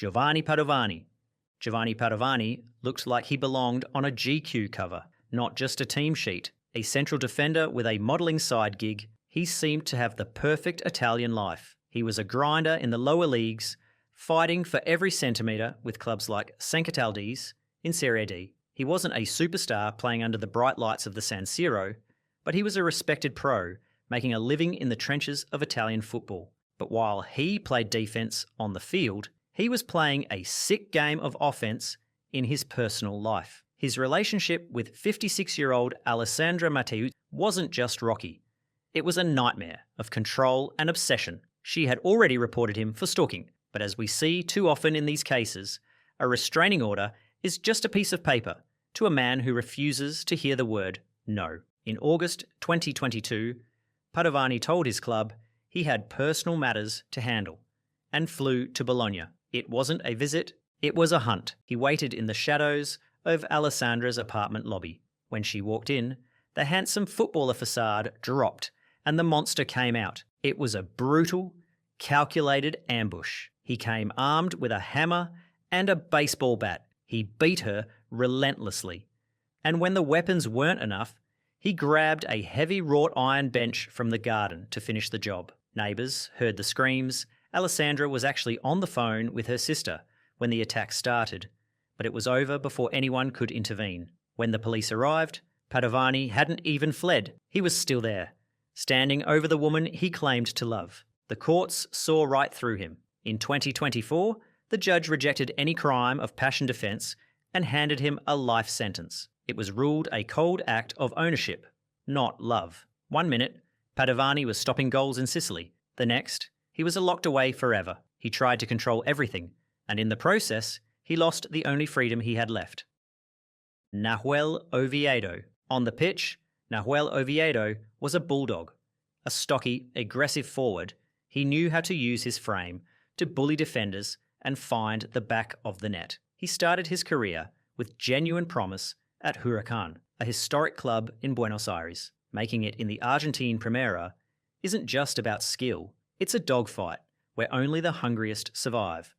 Giovanni Padovani. Giovanni Padovani looked like he belonged on a GQ cover, not just a team sheet. A central defender with a modelling side gig, he seemed to have the perfect Italian life. He was a grinder in the lower leagues, fighting for every centimetre with clubs like San Cataldi's in Serie D. He wasn't a superstar playing under the bright lights of the San Siro, but he was a respected pro, making a living in the trenches of Italian football. But while he played defence on the field, he was playing a sick game of offence in his personal life. His relationship with 56-year-old Alessandra Mateu wasn't just rocky. It was a nightmare of control and obsession. She had already reported him for stalking, but as we see too often in these cases, a restraining order is just a piece of paper to a man who refuses to hear the word no. In August 2022, Padovani told his club he had personal matters to handle and flew to Bologna. It wasn't a visit, it was a hunt. He waited in the shadows of Alessandra's apartment lobby. When she walked in, the handsome footballer facade dropped and the monster came out. It was a brutal, calculated ambush. He came armed with a hammer and a baseball bat. He beat her relentlessly. And when the weapons weren't enough, he grabbed a heavy wrought iron bench from the garden to finish the job. Neighbours heard the screams. Alessandra was actually on the phone with her sister when the attack started, but it was over before anyone could intervene. When the police arrived, Padovani hadn't even fled. He was still there, standing over the woman he claimed to love. The courts saw right through him. In 2024, the judge rejected any crime of passion defence and handed him a life sentence. It was ruled a cold act of ownership, not love. 1 minute, Padovani was stopping goals in Sicily. The next, he was locked away forever. He tried to control everything, and in the process, he lost the only freedom he had left. Nahuel Oviedo. On the pitch, Nahuel Oviedo was a bulldog. A stocky, aggressive forward, he knew how to use his frame to bully defenders and find the back of the net. He started his career with genuine promise at Huracan, a historic club in Buenos Aires. Making it in the Argentine Primera isn't just about skill, it's a dogfight where only the hungriest survive.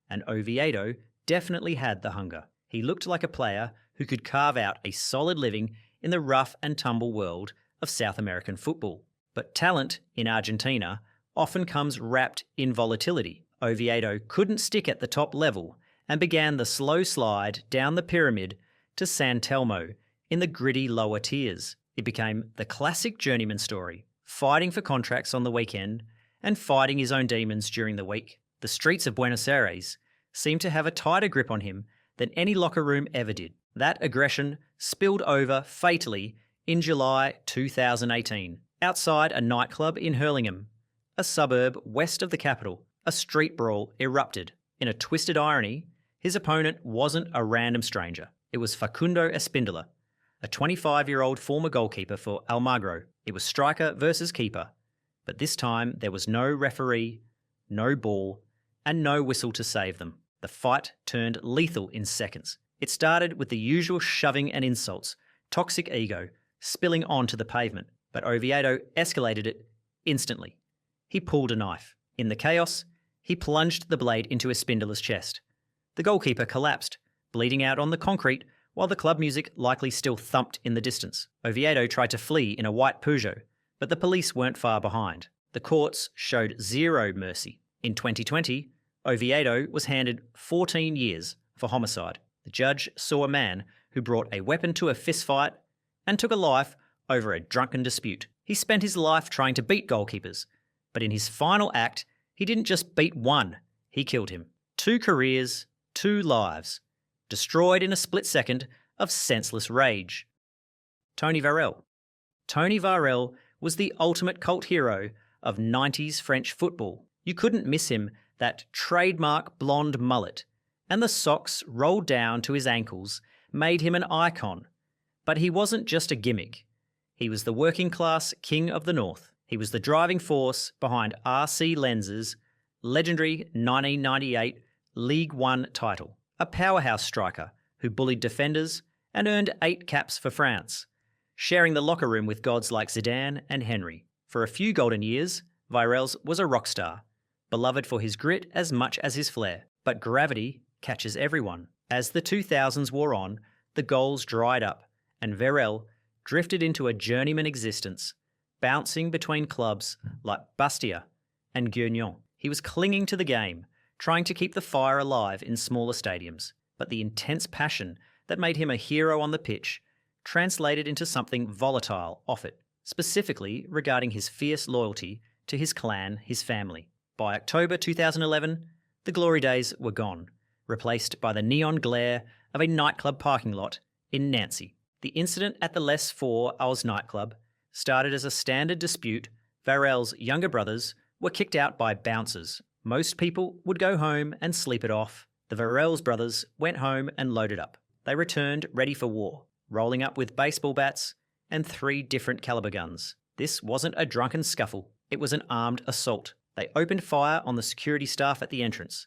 And Oviedo definitely had the hunger. He looked like a player who could carve out a solid living in the rough and tumble world of South American football. But talent in Argentina often comes wrapped in volatility. Oviedo couldn't stick at the top level and began the slow slide down the pyramid to San Telmo in the gritty lower tiers. It became the classic journeyman story, fighting for contracts on the weekend and fighting his own demons during the week. The streets of Buenos Aires seemed to have a tighter grip on him than any locker room ever did. That aggression spilled over fatally in July 2018. Outside a nightclub in Hurlingham, a suburb west of the capital, a street brawl erupted. In a twisted irony, his opponent wasn't a random stranger. It was Facundo Espindola, a 25-year-old former goalkeeper for Almagro. It was striker versus keeper, but this time there was no referee, no ball, and no whistle to save them. The fight turned lethal in seconds. It started with the usual shoving and insults, toxic ego, spilling onto the pavement, but Oviedo escalated it instantly. He pulled a knife. In the chaos, he plunged the blade into Espindola's chest. The goalkeeper collapsed, bleeding out on the concrete, while the club music likely still thumped in the distance. Oviedo tried to flee in a white Peugeot, but the police weren't far behind. The courts showed zero mercy. In 2020, Oviedo was handed 14 years for homicide. The judge saw a man who brought a weapon to a fistfight and took a life over a drunken dispute. He spent his life trying to beat goalkeepers, but in his final act, he didn't just beat one, he killed him. 2 careers, 2 lives, destroyed in a split second of senseless rage. Tony Vairelles. Tony Vairelles was the ultimate cult hero of 90s French football. You couldn't miss him, that trademark blonde mullet, and the socks rolled down to his ankles made him an icon. But he wasn't just a gimmick. He was the working class king of the North. He was the driving force behind RC Lens's legendary 1998 League One title. A powerhouse striker who bullied defenders and earned 8 caps for France, sharing the locker room with gods like Zidane and Henry. For a few golden years, Vairelles was a rock star, beloved for his grit as much as his flair. But gravity catches everyone. As the 2000s wore on, the goals dried up, and Vairelles drifted into a journeyman existence, bouncing between clubs like Bastia and Guernsey. He was clinging to the game, trying to keep the fire alive in smaller stadiums, but the intense passion that made him a hero on the pitch translated into something volatile off it, specifically regarding his fierce loyalty to his clan, his family. By October 2011, the glory days were gone, replaced by the neon glare of a nightclub parking lot in Nancy. The incident at the Les Four Owls nightclub started as a standard dispute. Vairelles' younger brothers were kicked out by bouncers. Most people would go home and sleep it off. The Vairelles brothers went home and loaded up. They returned ready for war, rolling up with baseball bats and 3 different caliber guns. This wasn't a drunken scuffle. It was an armed assault. They opened fire on the security staff at the entrance,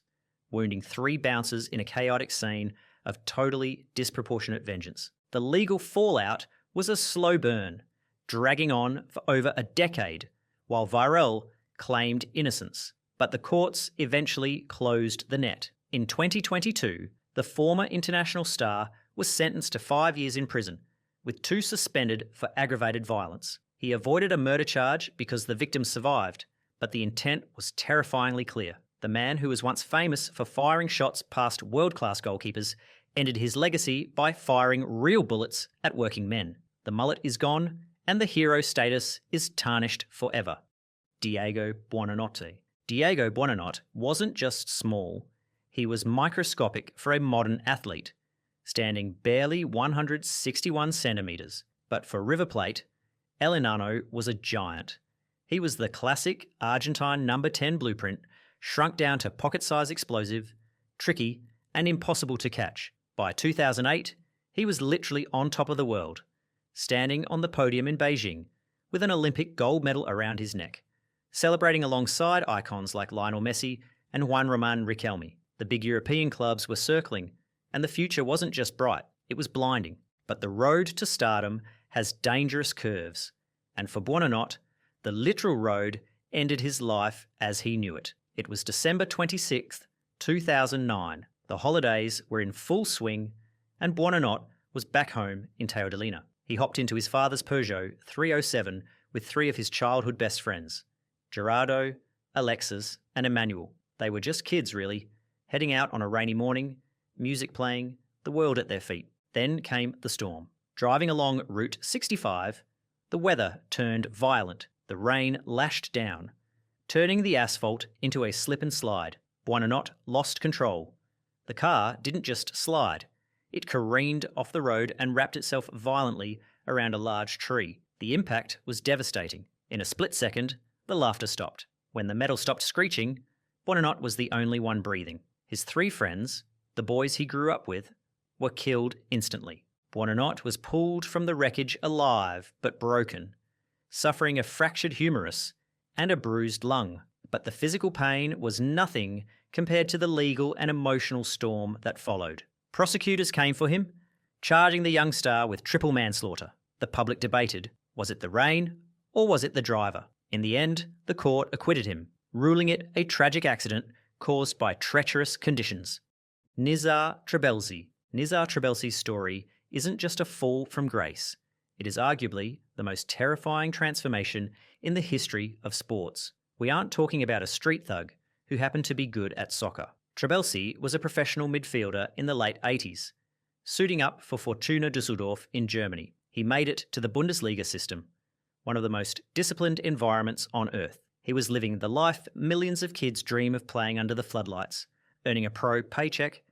wounding 3 bouncers in a chaotic scene of totally disproportionate vengeance. The legal fallout was a slow burn, dragging on for over a decade, while Vairelles claimed innocence. But the courts eventually closed the net. In 2022, the former international star was sentenced to 5 years in prison, with 2 suspended for aggravated violence. He avoided a murder charge because the victim survived, but the intent was terrifyingly clear. The man who was once famous for firing shots past world-class goalkeepers ended his legacy by firing real bullets at working men. The mullet is gone, and the hero status is tarnished forever. Diego Buonanotte. Diego Buonanotte wasn't just small, he was microscopic for a modern athlete, standing barely 161 centimetres. But for River Plate, El Enano was a giant. He was the classic Argentine number 10 blueprint, shrunk down to pocket-size explosive, tricky, and impossible to catch. By 2008, he was literally on top of the world, standing on the podium in Beijing with an Olympic gold medal around his neck, celebrating alongside icons like Lionel Messi and Juan Román Riquelme. The big European clubs were circling, and the future wasn't just bright, it was blinding. But the road to stardom has dangerous curves, and for Buonanotte, the literal road ended his life as he knew it. It was December 26th, 2009. The holidays were in full swing, and Buonanotte was back home in Teodolina. He hopped into his father's Peugeot 307 with 3 of his childhood best friends, Gerardo, Alexis, and Emmanuel. They were just kids, really, heading out on a rainy morning, music playing, the world at their feet. Then came the storm. Driving along Route 65, the weather turned violent. The rain lashed down, turning the asphalt into a slip and slide. Buonanotte lost control. The car didn't just slide. It careened off the road and wrapped itself violently around a large tree. The impact was devastating. In a split second, the laughter stopped. When the metal stopped screeching, Buonanotte was the only one breathing. His 3 friends, the boys he grew up with, were killed instantly. Buonanotte was pulled from the wreckage alive but broken, suffering a fractured humerus and a bruised lung. But the physical pain was nothing compared to the legal and emotional storm that followed. Prosecutors came for him, charging the young star with triple manslaughter. The public debated, was it the rain or was it the driver? In the end, the court acquitted him, ruling it a tragic accident caused by treacherous conditions. Nizar Trabelsi. Nizar Trabelsi's story isn't just a fall from grace. It is arguably the most terrifying transformation in the history of sports. We aren't talking about a street thug who happened to be good at soccer. Trabelsi was a professional midfielder in the late 80s, suiting up for Fortuna Düsseldorf in Germany. He made it to the Bundesliga system, one of the most disciplined environments on earth. He was living the life millions of kids dream of playing under the floodlights, earning a pro paycheck,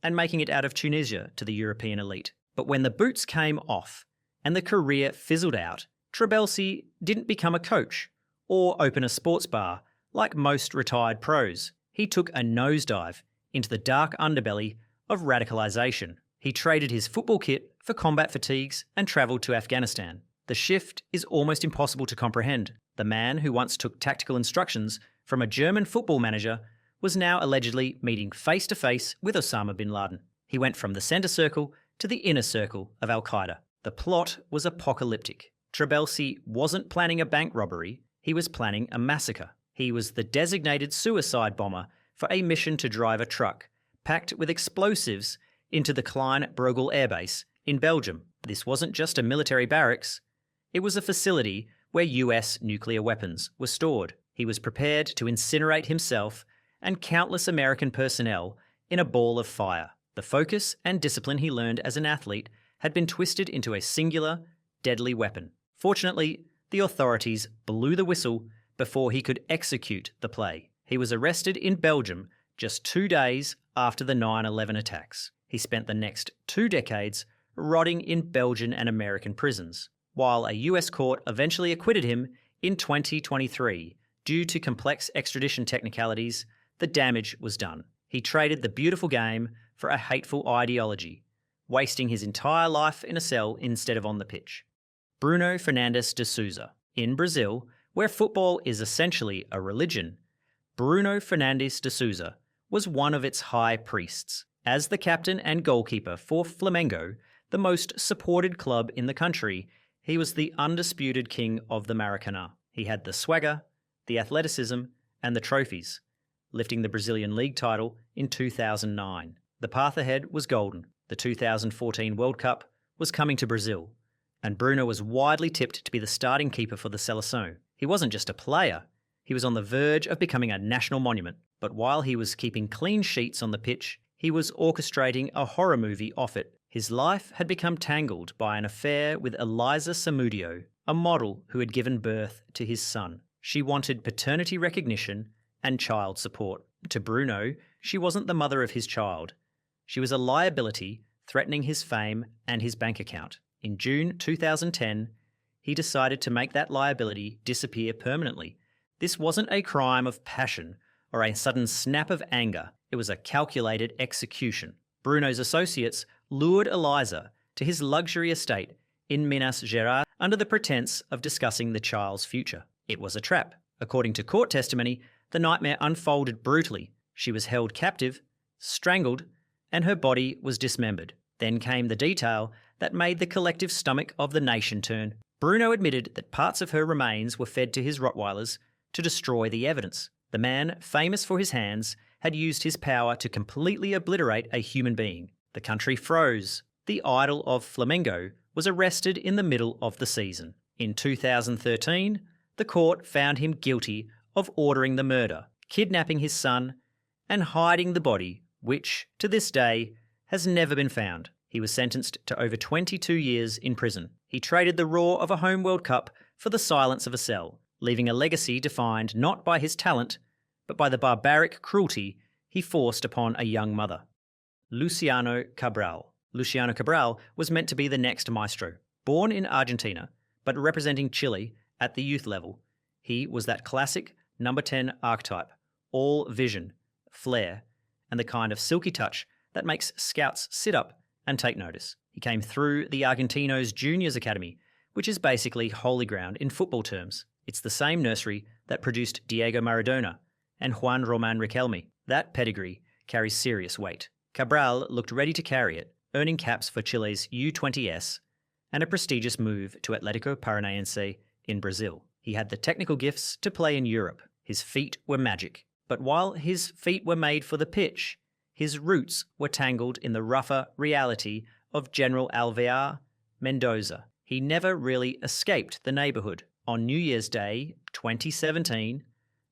and making it out of Tunisia to the European elite. But when the boots came off and the career fizzled out, Trabelsi didn't become a coach or open a sports bar like most retired pros. He took a nosedive into the dark underbelly of radicalisation. He traded his football kit for combat fatigues and travelled to Afghanistan. The shift is almost impossible to comprehend. The man who once took tactical instructions from a German football manager was now allegedly meeting face-to-face with Osama bin Laden. He went from the centre circle to the inner circle of Al-Qaeda. The plot was apocalyptic. Trabelsi wasn't planning a bank robbery, he was planning a massacre. He was the designated suicide bomber for a mission to drive a truck packed with explosives into the Klein Brogel airbase in Belgium. This wasn't just a military barracks, it was a facility where US nuclear weapons were stored. He was prepared to incinerate himself and countless American personnel in a ball of fire. The focus and discipline he learned as an athlete had been twisted into a singular, deadly weapon. Fortunately, the authorities blew the whistle before he could execute the play. He was arrested in Belgium just 2 days after the 9/11 attacks. He spent the next 2 decades rotting in Belgian and American prisons, while a US court eventually acquitted him in 2023. Due to complex extradition technicalities, the damage was done. He traded the beautiful game for a hateful ideology, wasting his entire life in a cell instead of on the pitch. Bruno Fernandes de Souza. In Brazil, where football is essentially a religion, Bruno Fernandes de Souza was one of its high priests. As the captain and goalkeeper for Flamengo, the most supported club in the country, he was the undisputed king of the Maracanã. He had the swagger, the athleticism, and the trophies, lifting the Brazilian league title in 2009. The path ahead was golden. The 2014 World Cup was coming to Brazil, and Bruno was widely tipped to be the starting keeper for the Seleção. He wasn't just a player, he was on the verge of becoming a national monument. But while he was keeping clean sheets on the pitch, he was orchestrating a horror movie off it. His life had become tangled by an affair with Elisa Samudio, a model who had given birth to his son. She wanted paternity recognition and child support. To Bruno, she wasn't the mother of his child. She was a liability threatening his fame and his bank account. In June 2010, he decided to make that liability disappear permanently. This wasn't a crime of passion or a sudden snap of anger. It was a calculated execution. Bruno's associates lured Elisa to his luxury estate in Minas Gerais under the pretense of discussing the child's future. It was a trap. According to court testimony, the nightmare unfolded brutally. She was held captive, strangled, and her body was dismembered. Then came the detail that made the collective stomach of the nation turn. Bruno admitted that parts of her remains were fed to his Rottweilers to destroy the evidence. The man, famous for his hands, had used his power to completely obliterate a human being. The country froze. The idol of Flamengo was arrested in the middle of the season. In 2013, the court found him guilty of ordering the murder, kidnapping his son, and hiding the body, which, to this day, has never been found. He was sentenced to over 22 years in prison. He traded the roar of a home World Cup for the silence of a cell, leaving a legacy defined not by his talent, but by the barbaric cruelty he forced upon a young mother. Luciano Cabral. Luciano Cabral was meant to be the next maestro. Born in Argentina, but representing Chile at the youth level, he was that classic number 10 archetype, all vision, flair, and the kind of silky touch that makes scouts sit up and take notice. He came through the Argentinos Juniors Academy, which is basically holy ground in football terms. It's the same nursery that produced Diego Maradona and Juan Román Riquelme. That pedigree carries serious weight. Cabral looked ready to carry it, earning caps for Chile's U20S and a prestigious move to Atlético Paranaense in Brazil. He had the technical gifts to play in Europe. His feet were magic. But while his feet were made for the pitch, his roots were tangled in the rougher reality of General Alvear Mendoza. He never really escaped the neighbourhood. On New Year's Day 2017,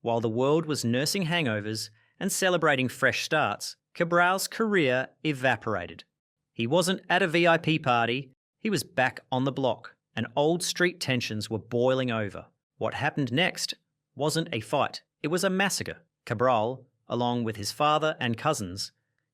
while the world was nursing hangovers and celebrating fresh starts, Cabral's career evaporated. He wasn't at a VIP party, he was back on the block, and old street tensions were boiling over. What happened next wasn't a fight, it was a massacre. Cabral, along with his father and cousins,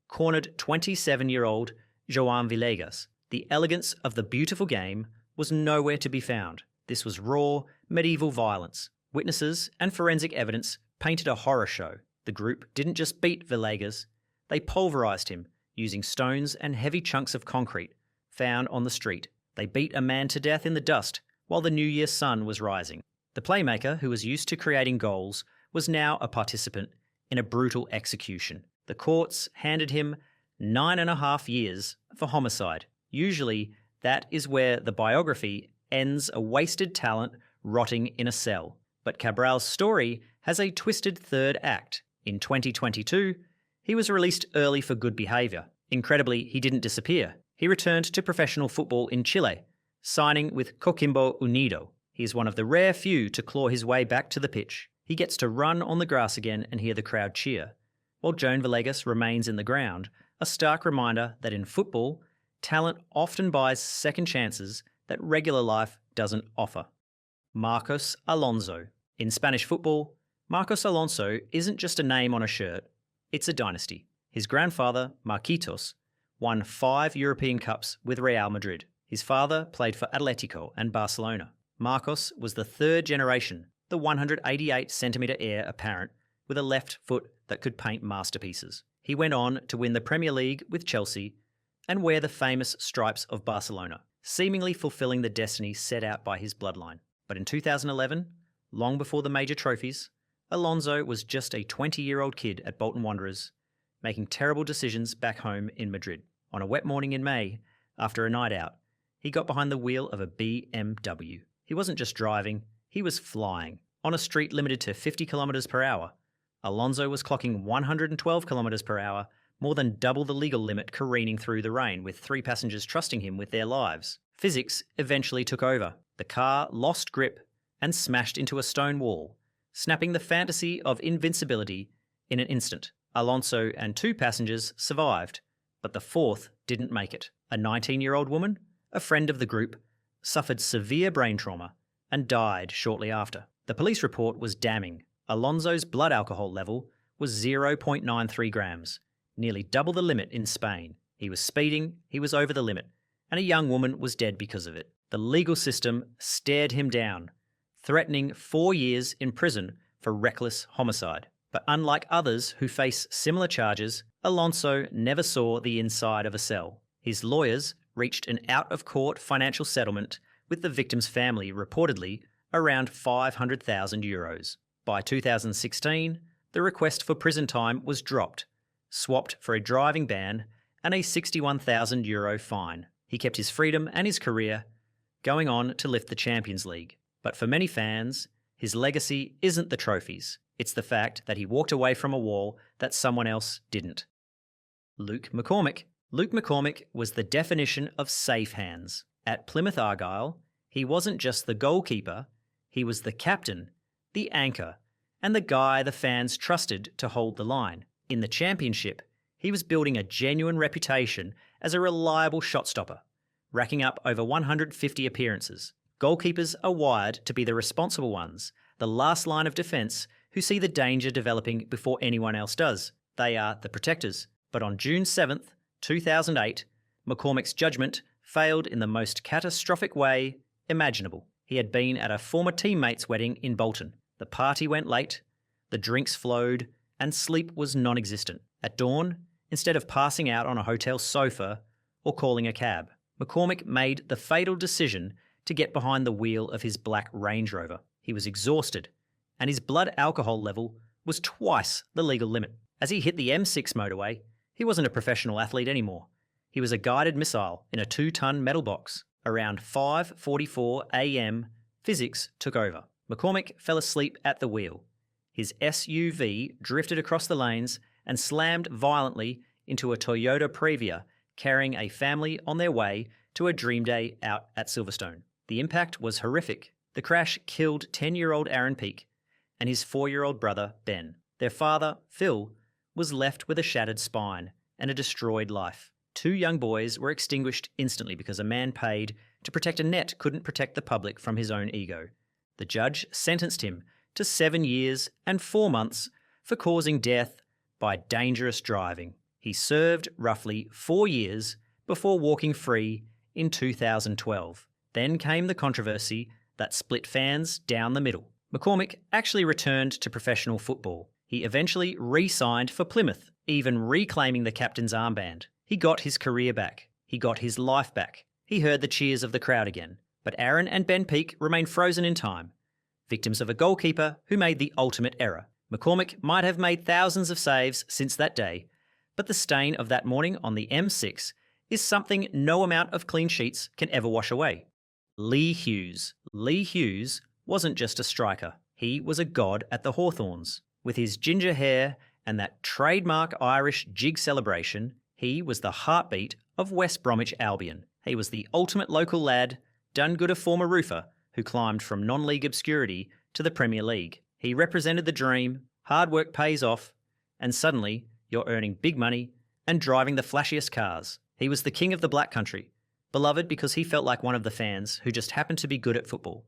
cornered 27-year-old João Villegas. The elegance of the beautiful game was nowhere to be found. This was raw, medieval violence. Witnesses and forensic evidence painted a horror show. The group didn't just beat Villegas, they pulverized him using stones and heavy chunks of concrete found on the street. They beat a man to death in the dust while the New Year's sun was rising. The playmaker, who was used to creating goals, was now a participant in a brutal execution. The courts handed him 9.5 years for homicide. Usually, that is where the biography ends, a wasted talent rotting in a cell. But Cabral's story has a twisted third act. In 2022, He was released early for good behaviour. Incredibly, he didn't disappear. He returned to professional football in Chile, signing with Coquimbo Unido. He is one of the rare few to claw his way back to the pitch. He gets to run on the grass again and hear the crowd cheer, while Joan Villegas remains in the ground, a stark reminder that in football, talent often buys second chances that regular life doesn't offer. Marcos Alonso. In Spanish football, Marcos Alonso isn't just a name on a shirt, it's a dynasty. His grandfather, Marquitos, won 5 European Cups with Real Madrid. His father played for Atletico and Barcelona. Marcos was the third generation, the 188-centimetre heir apparent, with a left foot that could paint masterpieces. He went on to win the Premier League with Chelsea and wear the famous stripes of Barcelona, seemingly fulfilling the destiny set out by his bloodline. But in 2011, long before the major trophies, Alonso was just a 20-year-old kid at Bolton Wanderers, making terrible decisions back home in Madrid. On a wet morning in May, after a night out, he got behind the wheel of a BMW. He wasn't just driving, he was flying. On a street limited to 50 kilometres per hour, Alonso was clocking 112 kilometres per hour, more than double the legal limit, careening through the rain, with 3 passengers trusting him with their lives. Physics eventually took over. The car lost grip and smashed into a stone wall, snapping the fantasy of invincibility in an instant. Alonso and 2 passengers survived, but the 4th didn't make it. A 19-year-old woman, a friend of the group, suffered severe brain trauma and died shortly after. The police report was damning. Alonso's blood alcohol level was 0.93 grams, nearly double the limit in Spain. He was speeding, he was over the limit, and a young woman was dead because of it. The legal system stared him down, threatening 4 years in prison for reckless homicide. But unlike others who face similar charges, Alonso never saw the inside of a cell. His lawyers reached an out-of-court financial settlement with the victim's family, reportedly around €500,000. By 2016, the request for prison time was dropped, swapped for a driving ban and a €61,000 fine. He kept his freedom and his career, going on to lift the Champions League. But for many fans, his legacy isn't the trophies. It's the fact that he walked away from a wall that someone else didn't. Luke McCormack. Luke McCormack was the definition of safe hands. At Plymouth Argyle, he wasn't just the goalkeeper, he was the captain, the anchor, and the guy the fans trusted to hold the line. In the Championship, he was building a genuine reputation as a reliable shot stopper, racking up over 150 appearances. Goalkeepers are wired to be the responsible ones, the last line of defence who see the danger developing before anyone else does. They are the protectors. But on June 7th, 2008, McCormack's judgment failed in the most catastrophic way imaginable. He had been at a former teammate's wedding in Bolton. The party went late, the drinks flowed, and sleep was non-existent. At dawn, instead of passing out on a hotel sofa or calling a cab, McCormack made the fatal decision to get behind the wheel of his black Range Rover. He was exhausted, and his blood alcohol level was twice the legal limit. As he hit the M6 motorway, he wasn't a professional athlete anymore. He was a guided missile in a 2-ton metal box. Around 5:44 a.m, physics took over. McCormack fell asleep at the wheel. His SUV drifted across the lanes and slammed violently into a Toyota Previa, carrying a family on their way to a dream day out at Silverstone. The impact was horrific. The crash killed 10-year-old Aaron Peake and his 4-year-old brother, Ben. Their father, Phil, was left with a shattered spine and a destroyed life. 2 young boys were extinguished instantly because a man paid to protect a net couldn't protect the public from his own ego. The judge sentenced him to 7 years and 4 months for causing death by dangerous driving. He served roughly 4 years before walking free in 2012. Then came the controversy that split fans down the middle. McCormack actually returned to professional football. He eventually re-signed for Plymouth, even reclaiming the captain's armband. He got his career back. He got his life back. He heard the cheers of the crowd again. But Aaron and Ben Peake remain frozen in time, victims of a goalkeeper who made the ultimate error. McCormack might have made thousands of saves since that day, but the stain of that morning on the M6 is something no amount of clean sheets can ever wash away. Lee Hughes. Lee Hughes wasn't just a striker. He was a god at the Hawthorns. With his ginger hair and that trademark Irish jig celebration, he was the heartbeat of West Bromwich Albion. He was the ultimate local lad, done good a former roofer, who climbed from non-league obscurity to the Premier League. He represented the dream, hard work pays off, and suddenly you're earning big money and driving the flashiest cars. He was the king of the Black Country, beloved because he felt like one of the fans who just happened to be good at football.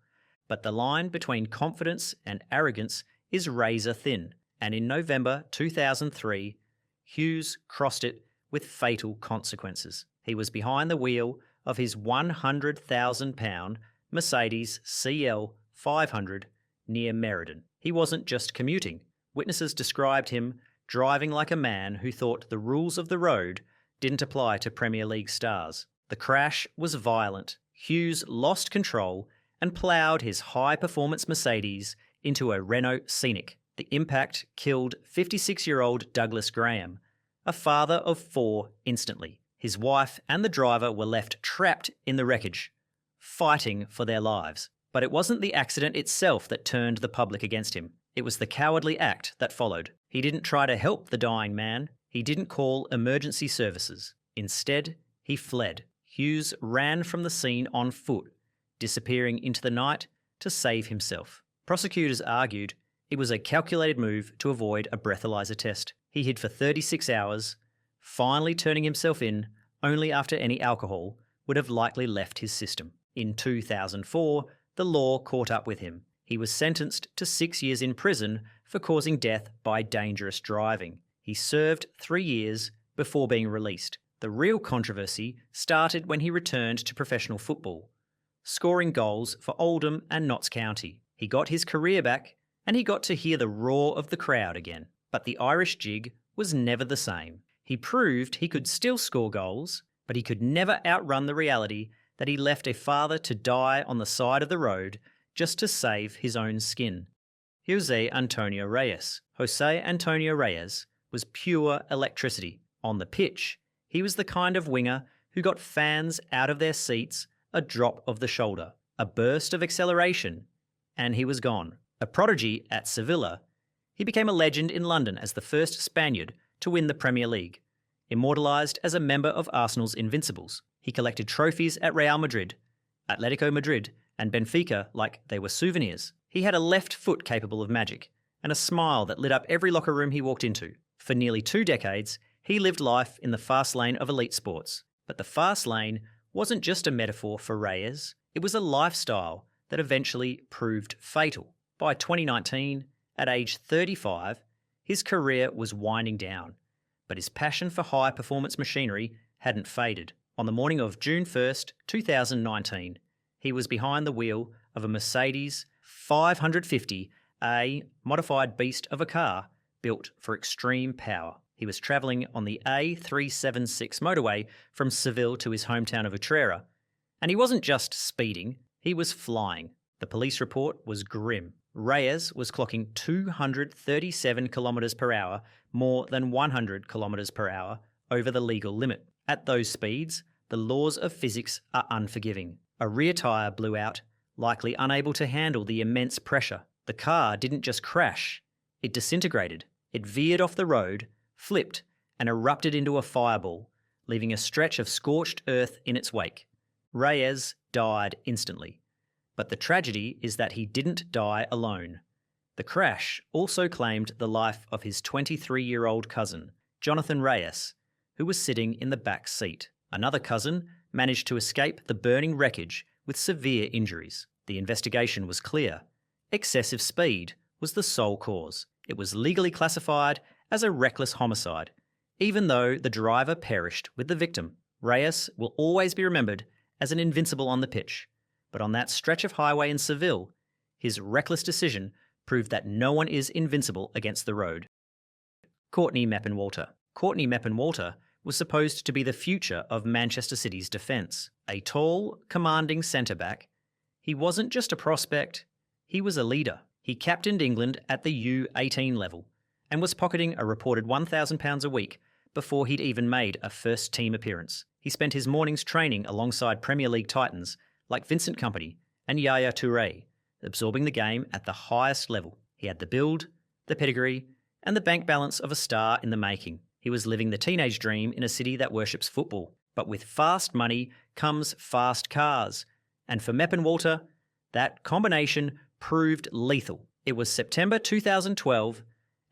But the line between confidence and arrogance is razor thin, and in November 2003, Hughes crossed it with fatal consequences. He was behind the wheel of his £100,000 Mercedes CL 500 near Meriden. He wasn't just commuting. Witnesses described him driving like a man who thought the rules of the road didn't apply to Premier League stars. The crash was violent. Hughes lost control and ploughed his high-performance Mercedes into a Renault Scenic. The impact killed 56-year-old Douglas Graham, a father of 4, instantly. His wife and the driver were left trapped in the wreckage, fighting for their lives. But it wasn't the accident itself that turned the public against him. It was the cowardly act that followed. He didn't try to help the dying man. He didn't call emergency services. Instead, he fled. Hughes ran from the scene on foot, disappearing into the night to save himself. Prosecutors argued it was a calculated move to avoid a breathalyzer test. He hid for 36 hours, finally turning himself in only after any alcohol would have likely left his system. In 2004, the law caught up with him. He was sentenced to 6 years in prison for causing death by dangerous driving. He served 3 years before being released. The real controversy started when he returned to professional football, scoring goals for Oldham and Notts County. He got his career back, and he got to hear the roar of the crowd again. But the Irish jig was never the same. He proved he could still score goals, but he could never outrun the reality that he left a father to die on the side of the road just to save his own skin. Jose Antonio Reyes was pure electricity. On the pitch, he was the kind of winger who got fans out of their seats a drop of the shoulder, a burst of acceleration, and he was gone. A prodigy at Sevilla, he became a legend in London as the first Spaniard to win the Premier League, immortalised as a member of Arsenal's Invincibles. He collected trophies at Real Madrid, Atletico Madrid, and Benfica like they were souvenirs. He had a left foot capable of magic, and a smile that lit up every locker room he walked into. For nearly 2 decades, he lived life in the fast lane of elite sports. But the fast lane wasn't just a metaphor for Reyes, it was a lifestyle that eventually proved fatal. By 2019, at age 35, his career was winding down, but his passion for high-performance machinery hadn't faded. On the morning of June 1st, 2019, he was behind the wheel of a Mercedes 550, a modified beast of a car built for extreme power. He was travelling on the A376 motorway from Seville to his hometown of Utrera, and he wasn't just speeding, he was flying. The police report was grim. Reyes was clocking 237 kilometres per hour, more than 100 kilometres per hour over the legal limit. At those speeds, the laws of physics are unforgiving. A rear tyre blew out, likely unable to handle the immense pressure. The car didn't just crash, it disintegrated. It veered off the road, flipped, and erupted into a fireball, leaving a stretch of scorched earth in its wake. Reyes died instantly. But the tragedy is that he didn't die alone. The crash also claimed the life of his 23-year-old cousin, Jonathan Reyes, who was sitting in the back seat. Another cousin managed to escape the burning wreckage with severe injuries. The investigation was clear. Excessive speed was the sole cause. It was legally classified as a reckless homicide, even though the driver perished with the victim. Reyes will always be remembered as an invincible on the pitch, but on that stretch of highway in Seville, his reckless decision proved that no one is invincible against the road. Courtney Meppen-Walter. Courtney Meppen-Walter was supposed to be the future of Manchester City's defence. A tall, commanding centre-back, he wasn't just a prospect, he was a leader. He captained England at the U18 level and was pocketing a reported £1,000 a week before he'd even made a first-team appearance. He spent his mornings training alongside Premier League titans like Vincent Kompany and Yaya Touré, absorbing the game at the highest level. He had the build, the pedigree, and the bank balance of a star in the making. He was living the teenage dream in a city that worships football. But with fast money comes fast cars. And for Meppen-Walter, that combination proved lethal. It was September 2012,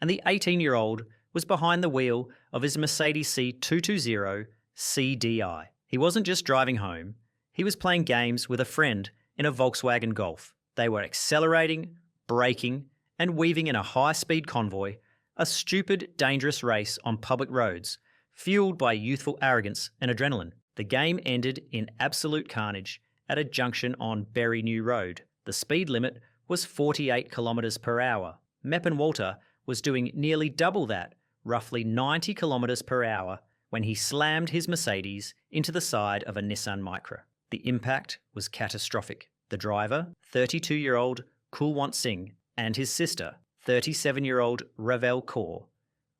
and the 18-year-old was behind the wheel of his Mercedes C220 CDI. He wasn't just driving home, he was playing games with a friend in a Volkswagen Golf. They were accelerating, braking, and weaving in a high-speed convoy, a stupid, dangerous race on public roads, fueled by youthful arrogance and adrenaline. The game ended in absolute carnage at a junction on Berry New Road. The speed limit was 48 kilometres per hour. Meppen-Walter was doing nearly double that, roughly 90 kilometres per hour, when he slammed his Mercedes into the side of a Nissan Micra. The impact was catastrophic. The driver, 32-year-old Kulwant Singh, and his sister, 37-year-old Ravel Kaur,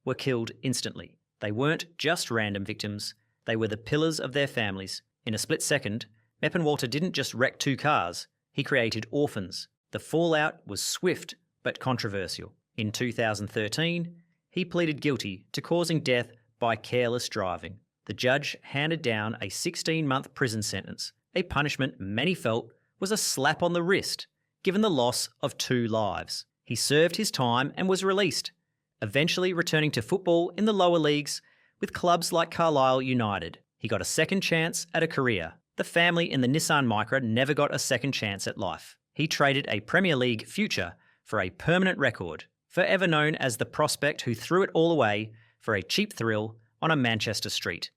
were killed instantly. They weren't just random victims, they were the pillars of their families. In a split second, Meppen-Walter didn't just wreck two cars, he created orphans. The fallout was swift but controversial. In 2013, he pleaded guilty to causing death by careless driving. The judge handed down a 16-month prison sentence, a punishment many felt was a slap on the wrist, given the loss of 2 lives. He served his time and was released, eventually returning to football in the lower leagues with clubs like Carlisle United. He got a second chance at a career. The family in the Nissan Micra never got a second chance at life. He traded a Premier League future for a permanent record, forever known as the prospect who threw it all away for a cheap thrill on a Manchester street.